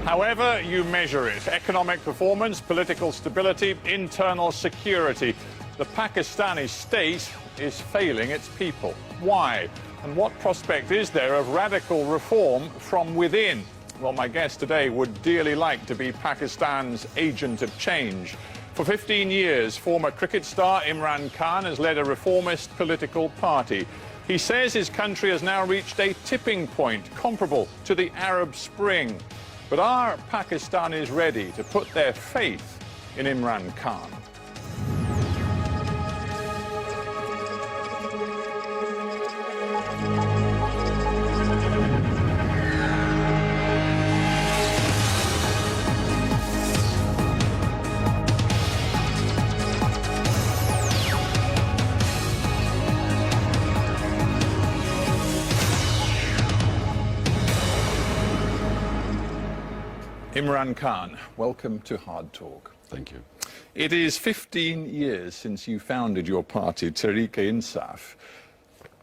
However you measure it, economic performance, political stability, internal security, the Pakistani state is failing its people. Why? And what prospect is there of radical reform from within? Well, my guest today would dearly like to be Pakistan's agent of change. For 15 years, former cricket star Imran Khan has led a reformist political party. He says his country has now reached a tipping point comparable to the Arab Spring. But are Pakistanis ready to put their faith in Imran Khan? Imran Khan, welcome to Hard Talk. Thank you. It is 15 years since you founded your party, Tehreek-e-Insaf.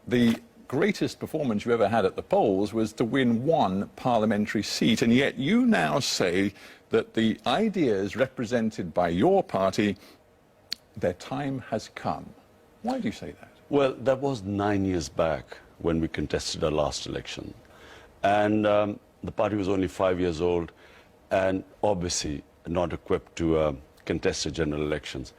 The greatest performance you ever had at the polls was to win one parliamentary seat, and yet you now say that the ideas represented by your party, their time has come. Why do you say that? Well, that was 9 years back when we contested our last election. And the party was only 5 years old and obviously not equipped to contest the general elections.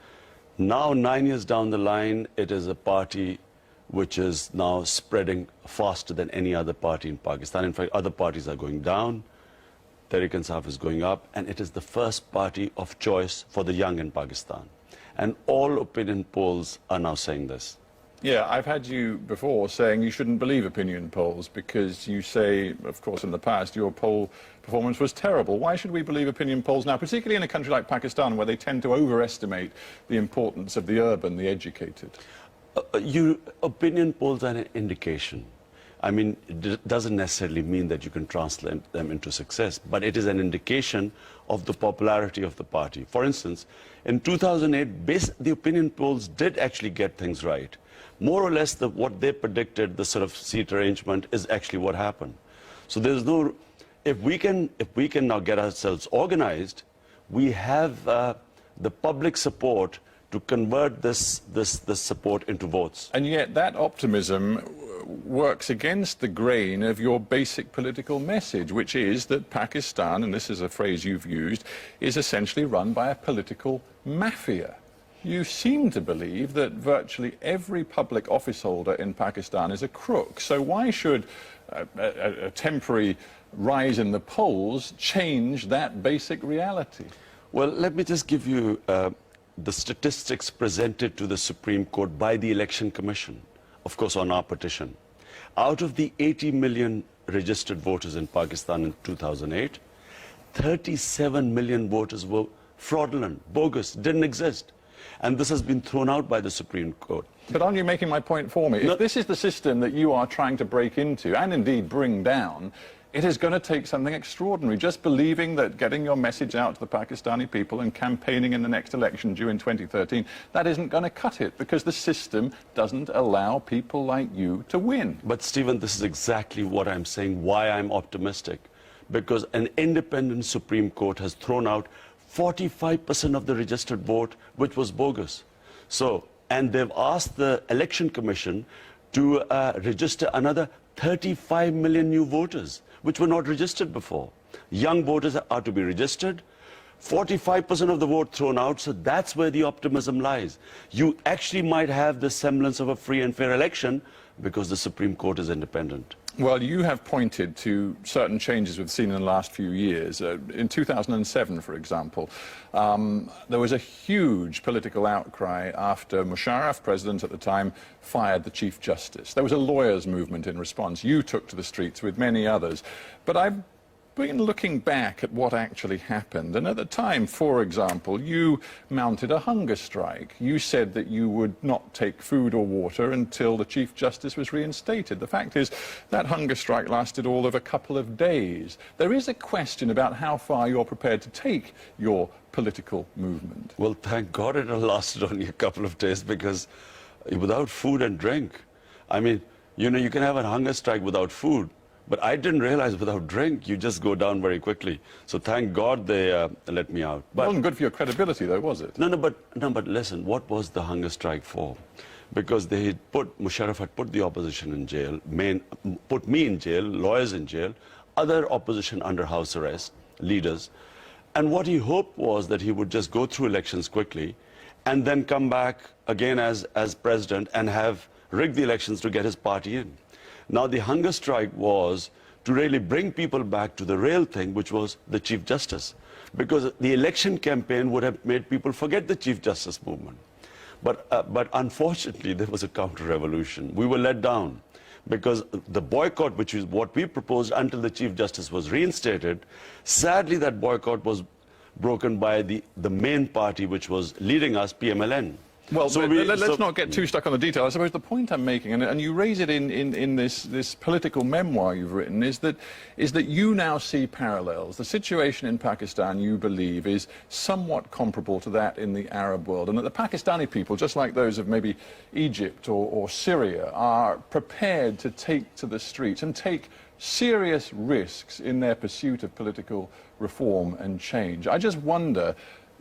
Now, 9 years down the line, it is a party which is now spreading faster than any other party in Pakistan. In fact, other parties are going down, Tehreek-e-Insaf is going up, and it is the first party of choice for the young in Pakistan. And all opinion polls are now saying this. Yeah, I've had you before saying you shouldn't believe opinion polls because you say, of course, in the past, your poll performance was terrible. Why should we believe opinion polls now, particularly in a country like Pakistan, where they tend to overestimate the importance of the urban, the educated? Opinion polls are an indication. I mean, it doesn't necessarily mean that you can translate them into success, but it is an indication of the popularity of the party. For instance, in 2008, the opinion polls did actually get things right. More or less, what they predicted, the sort of seat arrangement, is actually what happened. So there's no, if we can now get ourselves organized, we have the public support to convert this support into votes. And yet that optimism works against the grain of your basic political message, which is that Pakistan, and this is a phrase you've used, is essentially run by a political mafia. You seem to believe that virtually every public office holder in Pakistan is a crook. So why should a temporary rise in the polls change that basic reality? Well, let me just give you the statistics presented to the Supreme Court by the Election Commission, of course, on our petition. Out of the 80 million registered voters in Pakistan in 2008, 37 million voters were fraudulent, bogus, didn't exist. And this has been thrown out by the Supreme Court. But aren't you making my point for me? If this is the system that you are trying to break into, and indeed bring down, it is going to take something extraordinary. Just believing that getting your message out to the Pakistani people and campaigning in the next election due in 2013, that isn't going to cut it, because the system doesn't allow people like you to win. But, Stephen, this is exactly what I'm saying, why I'm optimistic. Because an independent Supreme Court has thrown out 45% of the registered vote, which was bogus. So, and they've asked the Election Commission to register another 35 million new voters, which were not registered before. Young voters are to be registered. 45% of the vote thrown out, so that's where the optimism lies. You actually might have the semblance of a free and fair election because the Supreme Court is independent. Well, you have pointed to certain changes we've seen in the last few years. In 2007, for example, there was a huge political outcry after Musharraf, president at the time, fired the Chief Justice. There was a lawyers' movement in response. You took to the streets with many others. But I've been looking back at what actually happened, and at the time, for example, you mounted a hunger strike. You said that you would not take food or water until the Chief Justice was reinstated. The fact is that hunger strike lasted all of a couple of days. There is a question about how far you're prepared to take your political movement. Well, thank God it lasted only a couple of days, because without food and drink, I mean, you know, you can have a hunger strike without food, But I didn't realize without drink, you just go down very quickly. So thank God they let me out. It wasn't good for your credibility, though, was it? No, but listen, what was the hunger strike for? Because Musharraf had put the opposition in jail, put me in jail, lawyers in jail, other opposition under house arrest, leaders. And what he hoped was that he would just go through elections quickly and then come back again as president and have rigged the elections to get his party in. Now, the hunger strike was to really bring people back to the real thing, which was the Chief Justice. Because the election campaign would have made people forget the Chief Justice movement. But unfortunately, there was a counter-revolution. We were let down because the boycott, which is what we proposed until the Chief Justice was reinstated, sadly that boycott was broken by the main party which was leading us, PMLN. Well, so let's not get too stuck on the detail. I suppose the point I'm making, and you raise it in this political memoir you've written, is that you now see parallels. The situation in Pakistan, you believe, is somewhat comparable to that in the Arab world, and that the Pakistani people, just like those of maybe Egypt or Syria, are prepared to take to the streets and take serious risks in their pursuit of political reform and change. I just wonder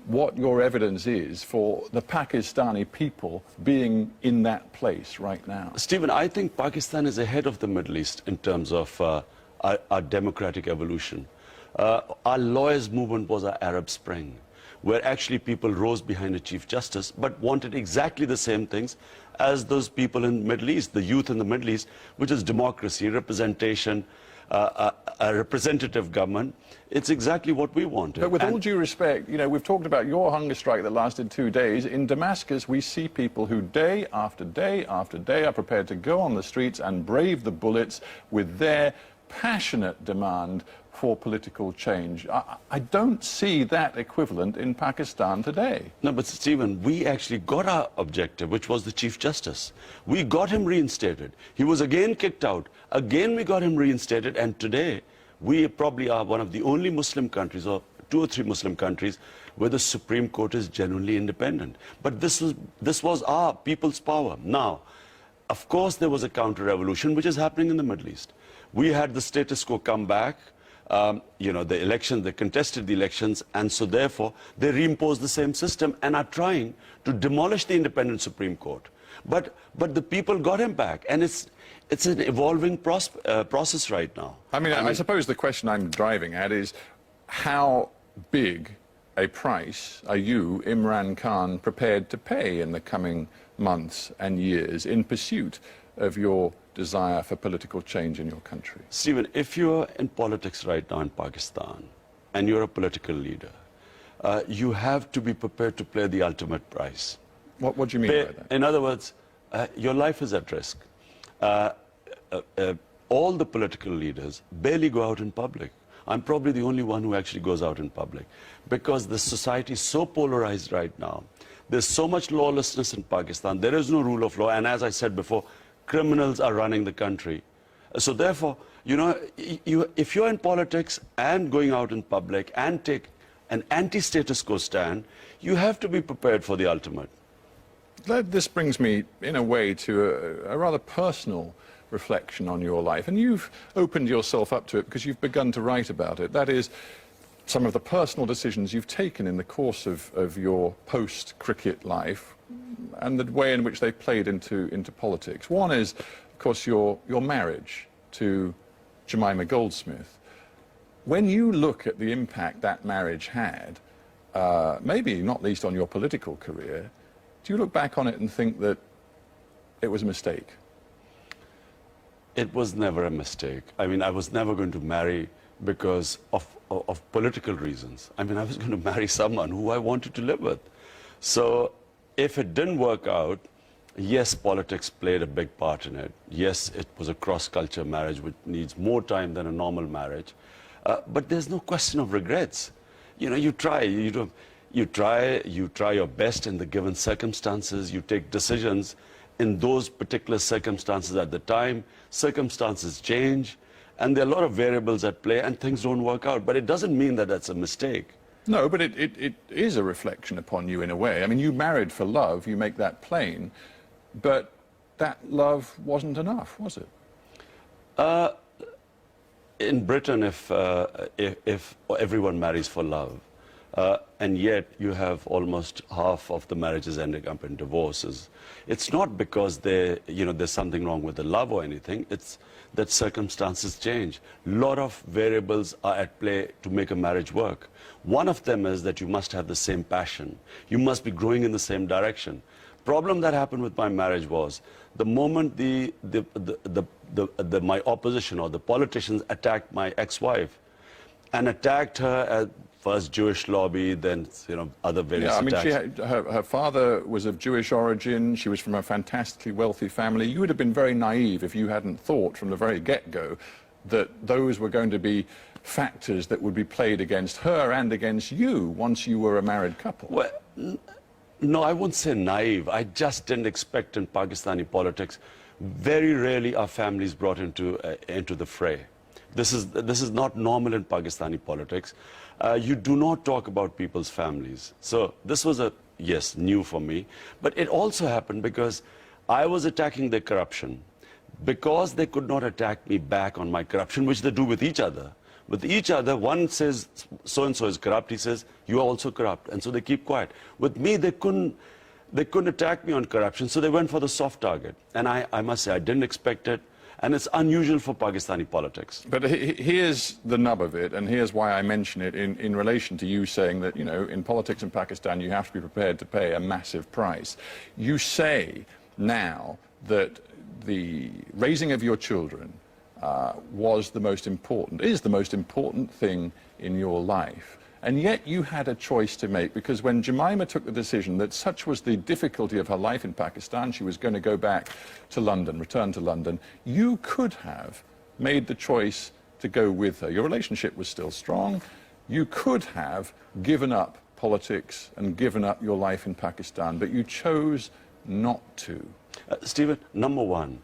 what your evidence is for the Pakistani people being in that place right now. Stephen, I think Pakistan is ahead of the Middle East in terms of our democratic evolution. Our lawyers' movement was our Arab Spring, where actually people rose behind a Chief Justice but wanted exactly the same things as those people in the Middle East, the youth in the Middle East, which is democracy, representation, a representative government. It's exactly what we wanted. But with all due respect, you know, we've talked about your hunger strike that lasted 2 days. In Damascus, we see people who day after day after day are prepared to go on the streets and brave the bullets with their passionate demand for political change. I don't see that equivalent in Pakistan today. No, but Stephen, we actually got our objective, which was the Chief Justice. We got him reinstated. He was again kicked out. Again, we got him reinstated. And today, we probably are one of the only Muslim countries, or 2 or 3 Muslim countries, where the Supreme Court is genuinely independent. But this was our people's power. Now, of course, there was a counter-revolution, which is happening in the Middle East. We had the status quo come back. You know, the election, they contested the elections, and so therefore they reimposed the same system and are trying to demolish the independent Supreme Court. But the people got him back, and it's an evolving process right now. I mean, I suppose the question I'm driving at is how big a price are you, Imran Khan, prepared to pay in the coming months and years in pursuit of your desire for political change in your country? Stephen, if you're in politics right now in Pakistan and you're a political leader, you have to be prepared to pay the ultimate price. What do you mean by that? In other words, your life is at risk. All the political leaders barely go out in public. I'm probably the only one who actually goes out in public because the society is so polarized right now. There's so much lawlessness in Pakistan. There is no rule of law. And as I said before, criminals are running the country. So therefore, you know, if you're in politics and going out in public and take an anti-status quo stand, you have to be prepared for the ultimate. This brings me, in a way, to a rather personal reflection on your life. And you've opened yourself up to it because you've begun to write about it. That is, some of the personal decisions you've taken in the course of your post-cricket life and the way in which they played into politics. One is, of course, your marriage to Jemima Goldsmith. When you look at the impact that marriage had, maybe not least on your political career, do you look back on it and think that it was a mistake? It was never a mistake. I mean, I was never going to marry because of political reasons. I mean, I was going to marry someone who I wanted to live with. So if it didn't work out, yes, politics played a big part in it. Yes, it was a cross-culture marriage which needs more time than a normal marriage. But there's no question of regrets. You know, you try your best in the given circumstances. You take decisions in those particular circumstances at the time. Circumstances change, and there are a lot of variables at play, and things don't work out. But it doesn't mean that that's a mistake. No, but it is a reflection upon you in a way. I mean, you married for love, you make that plain, but that love wasn't enough, was it? in Britain, if everyone marries for love, and yet you have almost half of the marriages ending up in divorces, it's not because there's something wrong with the love or anything. It's that circumstances change. A lot of variables are at play to make a marriage work. One of them is that you must have the same passion. You must be growing in the same direction. Problem that happened with my marriage was the moment my opposition or the politicians attacked my ex-wife and attacked her as first Jewish lobby, then other various attacks. Her father was of Jewish origin. She was from a fantastically wealthy family. You would have been very naive if you hadn't thought from the very get-go that those were going to be factors that would be played against her and against you once you were a married couple. Well, no, I won't say naive. I just didn't expect in Pakistani politics. Very rarely are families brought into the fray. This is not normal in Pakistani politics. You do not talk about people's families. So this was new for me. But it also happened because I was attacking their corruption. Because they could not attack me back on my corruption, which they do with each other. With each other, one says so-and-so is corrupt, he says, you are also corrupt. And so they keep quiet. With me, they couldn't attack me on corruption, so they went for the soft target. And I must say, I didn't expect it. And it's unusual for Pakistani politics. But here's the nub of it, and here's why I mention it in relation to you saying that, in politics in Pakistan, you have to be prepared to pay a massive price. You say now that the raising of your children is the most important thing in your life. And yet you had a choice to make, because when Jemima took the decision that such was the difficulty of her life in Pakistan, she was going to go back to London, return to London, you could have made the choice to go with her. Your relationship was still strong. You could have given up politics and given up your life in Pakistan, but you chose not to. Stephen, number one,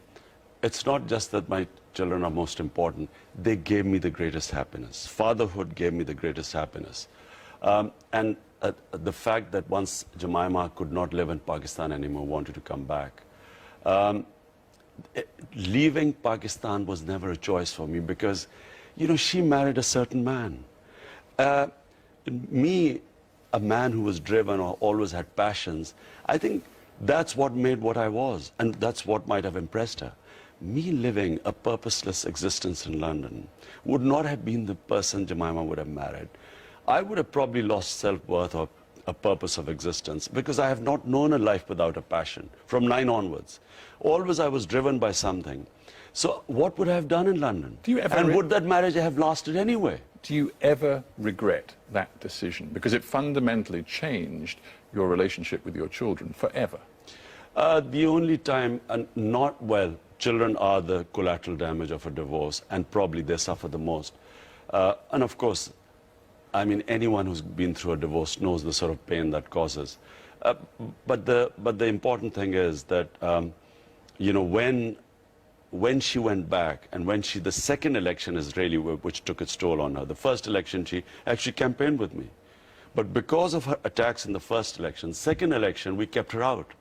it's not just that my children are most important. They gave me the greatest happiness. Fatherhood gave me the greatest happiness. And the fact that once Jemima could not live in Pakistan anymore, wanted to come back. Leaving Pakistan was never a choice for me because, she married a certain man. Me, a man who was driven or always had passions, I think that's what made what I was, and that's what might have impressed her. Me living a purposeless existence in London would not have been the person Jemima would have married. I would have probably lost self-worth or a purpose of existence because I have not known a life without a passion from 9 onwards. Always I was driven by something. So what would I have done in London? And would that marriage have lasted anyway? Do you ever regret that decision? Because it fundamentally changed your relationship with your children forever. The only time, children are the collateral damage of a divorce, and probably they suffer the most. And of course, anyone who's been through a divorce knows the sort of pain that causes. But the important thing is that, when she went back, and the second election is really which took its toll on her. The first election, she actually campaigned with me. But because of her attacks in the first election, second election, we kept her out.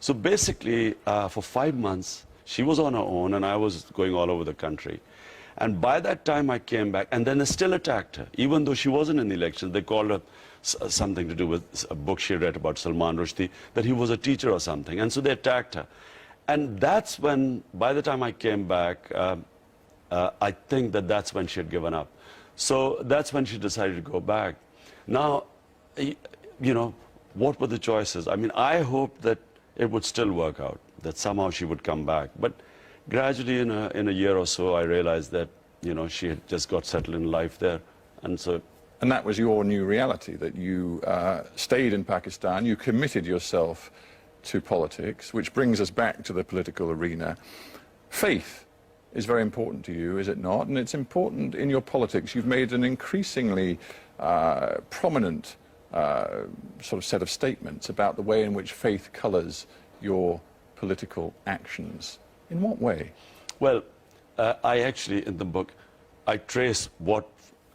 So basically, for 5 months, she was on her own, and I was going all over the country. And by that time, I came back, and then they still attacked her. Even though she wasn't in the election, they called her something to do with a book she read about Salman Rushdie, that he was a teacher or something. And so they attacked her. And that's when, by the time I came back, I think that's when she had given up. So that's when she decided to go back. Now, what were the choices? I hoped that it would still work out, that somehow she would come back. But gradually, in a year or so, I realized that, she had just got settled in life there. And that was your new reality, that you stayed in Pakistan, you committed yourself to politics, which brings us back to the political arena. Faith is very important to you, is it not? And it's important in your politics. You've made an increasingly prominent sort of set of statements about the way in which faith colours your political actions. In what way? Well, I actually, in the book, I trace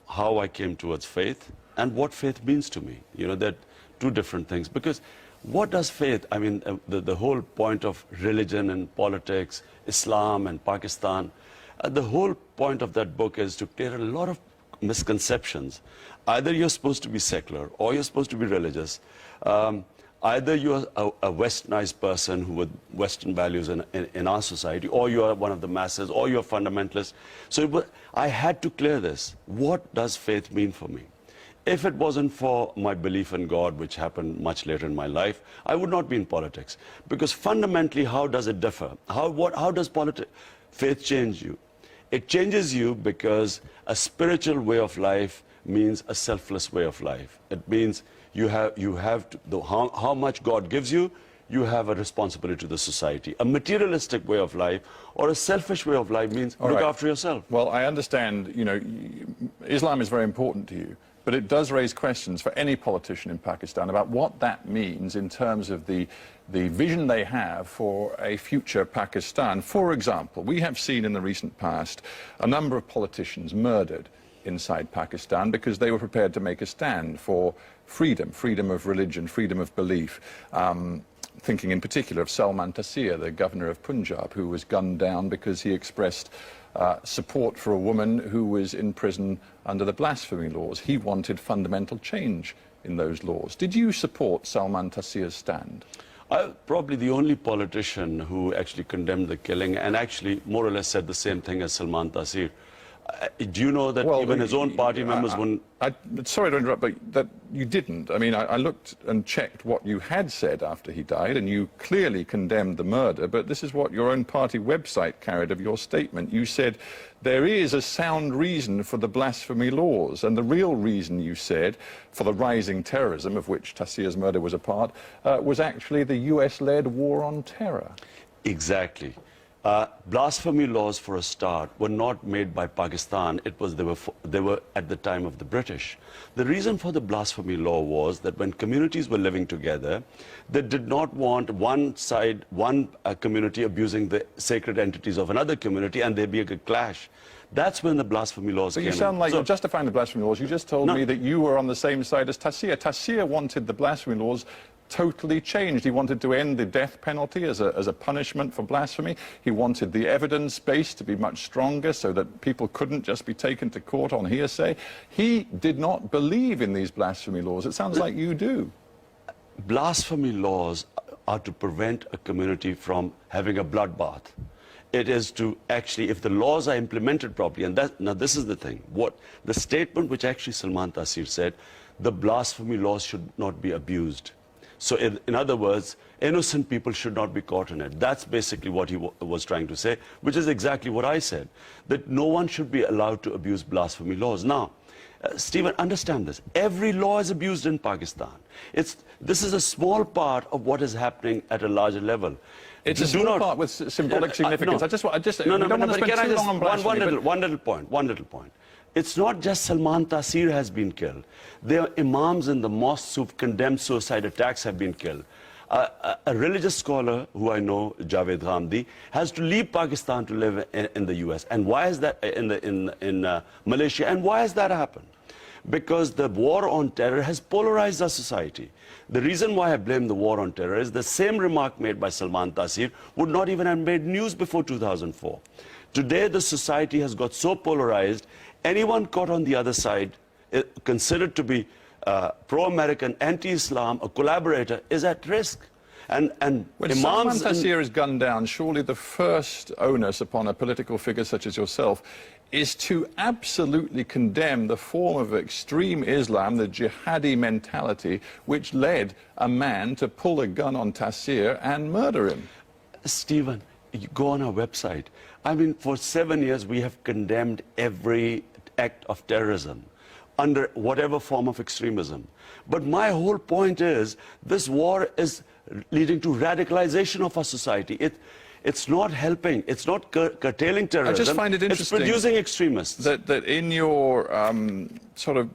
how I came towards faith and what faith means to me. They're two different things. Because what does faith, the whole point of religion and politics, Islam and Pakistan, The whole point of that book is to clear a lot of misconceptions. Either you're supposed to be secular or you're supposed to be religious. Either you're a westernized person who with Western values in our society, or you are one of the masses, or you're a fundamentalist. So I had to clear this. What does faith mean for me? If it wasn't for my belief in God, which happened much later in my life, I would not be in politics. Because fundamentally, how does it differ? How does faith change you? It changes you because a spiritual way of life means a selfless way of life. It means you have to, how much God gives you, you have a responsibility to the society. A materialistic way of life or a selfish way of life means look after yourself. Well, I understand, you know, Islam is very important to you, but it does raise questions for any politician in Pakistan about what that means in terms of the vision they have for a future Pakistan. For example, we have seen in the recent past a number of politicians murdered inside Pakistan because they were prepared to make a stand for freedom of religion, freedom of belief. Thinking in particular of Salman Taseer, the governor of Punjab, who was gunned down because he expressed support for a woman who was in prison under the blasphemy laws. He wanted fundamental change in those laws. Did you support Salman Taseer's stand? Probably the only politician who actually condemned the killing and actually more or less said the same thing as Salman Taseer. Do you know that even his own party members wouldn't... Sorry to interrupt, but that you didn't. I mean, I looked and checked what you had said after he died, and you clearly condemned the murder, but this is what your own party website carried of your statement. You said there is a sound reason for the blasphemy laws, and the real reason, you said, for the rising terrorism, of which Taseer's murder was a part, was actually the US-led war on terror. Exactly. Blasphemy laws, for a start, were not made by Pakistan. They were at the time of the British. The reason for the blasphemy law was that when communities were living together, they did not want one community abusing the sacred entities of another community, and there'd be a clash. That's when the blasphemy laws came in. But you sound like you're justifying the blasphemy laws. You just told me that you were on the same side as Taseer. Taseer wanted the blasphemy laws totally changed. He wanted to end the death penalty as a punishment for blasphemy. He wanted the evidence base to be much stronger so that people couldn't just be taken to court on hearsay. He did not believe in these blasphemy laws. It sounds like you do. Blasphemy laws are to prevent a community from having a bloodbath. It is to actually, if the laws are implemented properly, and now this is the thing, the statement which actually Salman Taseer said, the blasphemy laws should not be abused. So in other words, innocent people should not be caught in it. That's basically what he was trying to say, which is exactly what I said, that no one should be allowed to abuse blasphemy laws. Now, Stephen, understand this. Every law is abused in Pakistan. This is a small part of what is happening at a larger level. It's a small part with symbolic significance. No, one little point. It's not just Salman Taseer has been killed. There are imams in the mosques who've condemned suicide attacks have been killed. A religious scholar who I know, Javed Ghamdi, has to leave Pakistan to live in the US. And why is that in Malaysia? And why has that happened? Because the war on terror has polarized our society. The reason why I blame the war on terror is the same remark made by Salman Taseer would not even have made news before 2004. Today, the society has got so polarized, anyone caught on the other side, considered to be pro-American, anti-Islam, a collaborator, is at risk. And when Salman Taseer is gunned down, surely the first onus upon a political figure such as yourself is to absolutely condemn the form of extreme Islam, the jihadi mentality, which led a man to pull a gun on Taseer and murder him. Stephen, you go on our website. I mean, for 7 years, we have condemned every act of terrorism under whatever form of extremism. But my whole point is, this war is leading to radicalization of our society. It's not helping. It's not curtailing terrorism. I just find it interesting. It's producing extremists. That in your sort of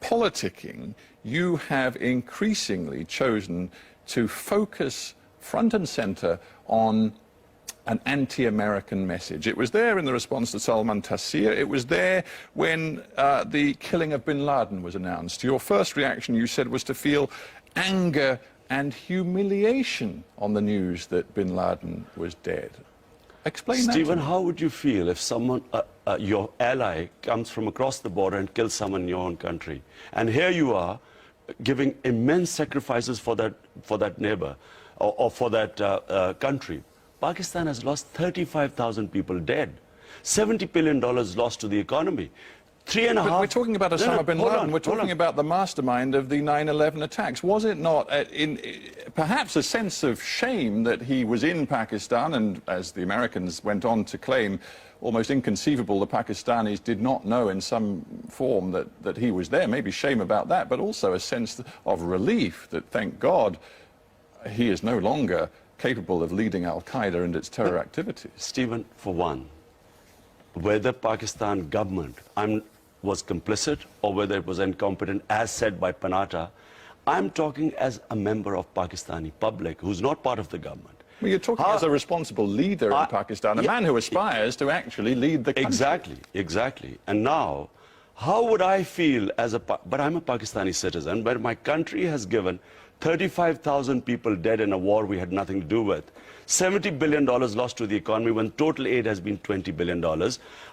politicking, you have increasingly chosen to focus front and center on an anti-American message. It was there in the response to Salman Taseer. It was there when the killing of bin Laden was announced. Your first reaction, you said, was to feel anger and humiliation on the news that bin Laden was dead. Explain that to Stephen, me. how would you feel if someone, your ally, comes from across the border and kills someone in your own country? And here you are giving immense sacrifices for that neighbor or for that country. Pakistan has lost 35,000 people dead, $70 billion lost to the economy. But we're talking about Osama bin Laden. We're talking about about the mastermind of the 9/11 attacks. Was it not, perhaps, a sense of shame that he was in Pakistan, and as the Americans went on to claim, almost inconceivable, the Pakistanis did not know in some form that he was there? Maybe shame about that, but also a sense of relief that, thank God, he is no longer capable of leading Al-Qaeda and its terror activities. Stephen, for one, whether Pakistan government was complicit or whether it was incompetent, as said by Panatta, I'm talking as a member of Pakistani public who's not part of the government. Well, you're talking as a responsible leader in Pakistan, a man who aspires to actually lead the country. Exactly. And now, how would I feel but I'm a Pakistani citizen, but my country has given 35,000 people dead in a war we had nothing to do with. $70 billion lost to the economy when total aid has been $20 billion.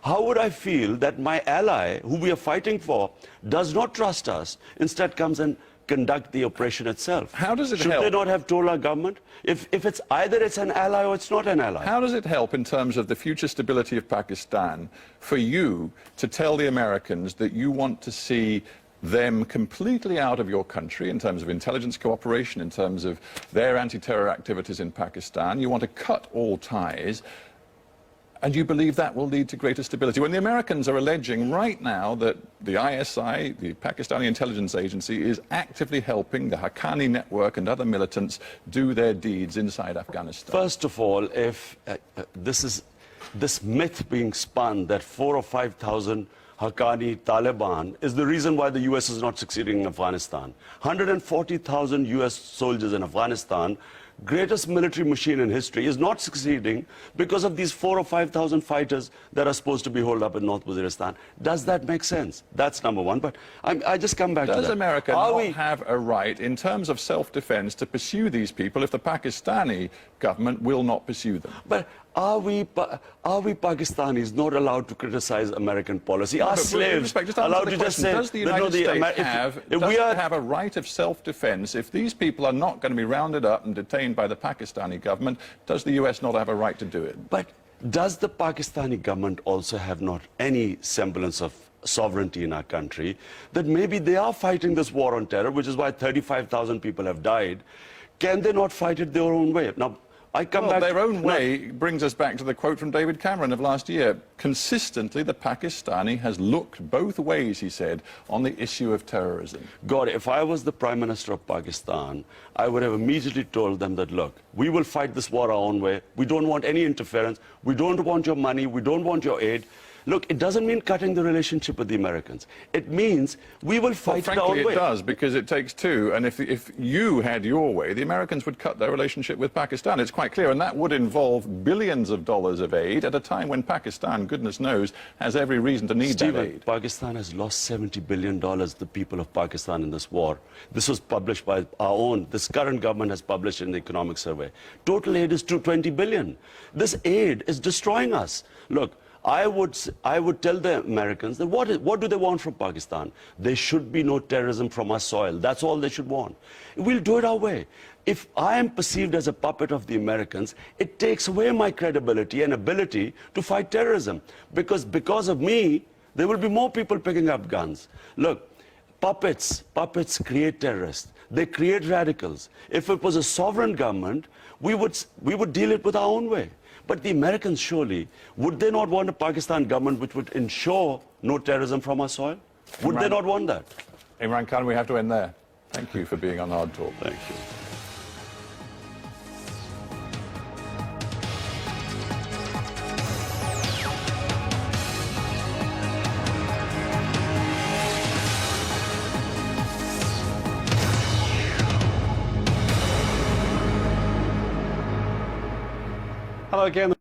How would I feel that my ally, who we are fighting for, does not trust us, instead comes and conduct the operation itself? How does it help? Should they not have told our government? If it's either it's an ally or it's not an ally. How does it help in terms of the future stability of Pakistan for you to tell the Americans that you want to see them completely out of your country in terms of intelligence cooperation, in terms of their anti-terror activities in Pakistan? You want to cut all ties, and you believe that will lead to greater stability. When the Americans are alleging right now that the ISI, the Pakistani intelligence agency, is actively helping the Haqqani network and other militants do their deeds inside Afghanistan. First of all, if this myth being spun that 4,000 or 5,000 Haqqani Taliban is the reason why the US is not succeeding in Afghanistan. 140,000 US soldiers in Afghanistan, greatest military machine in history, is not succeeding because of these 4,000 or 5,000 fighters that are supposed to be holed up in North Waziristan. Does that make sense? That's number one. But I just come back to that. Does America not have a right, in terms of self-defense, to pursue these people if the Pakistani government will not pursue them? But are we Pakistanis not allowed to criticize American policy? Are slaves allowed to just say, does the United States have a right of self-defense if these people are not going to be rounded up and detained by the Pakistani government? Does the US not have a right to do it? But does the Pakistani government also have not any semblance of sovereignty in our country, that maybe they are fighting this war on terror, which is why 35,000 people have died? Can they not fight it their own way? Now, I come back. Their own way brings us back to the quote from David Cameron of last year. Consistently, the Pakistani has looked both ways, he said, on the issue of terrorism. God, if I was the Prime Minister of Pakistan, I would have immediately told them that, look, we will fight this war our own way. We don't want any interference. We don't want your money. We don't want your aid. Look, it doesn't mean cutting the relationship with the Americans. It means we will fight it our own way. Frankly, it does, because it takes two. And if you had your way, the Americans would cut their relationship with Pakistan. It's quite clear. And that would involve billions of dollars of aid at a time when Pakistan, goodness knows, has every reason to need that aid. Pakistan has lost $70 billion, the people of Pakistan, in this war. This was published by our own. This current government has published in the economic survey. Total aid is $20 billion. This aid is destroying us. Look, I would tell the Americans that what do they want from Pakistan? There should be no terrorism from our soil. That's all they should want. We'll do it our way. If I am perceived as a puppet of the Americans, it takes away my credibility and ability to fight terrorism. Because of me, there will be more people picking up guns. Look, puppets create terrorists. They create radicals. If it was a sovereign government, we would deal it with our own way. But the Americans, surely, would they not want a Pakistan government which would ensure no terrorism from our soil? Would they not want that? Imran Khan, we have to end there. Thank you for being on Hard Talk. Thank you. Hello again.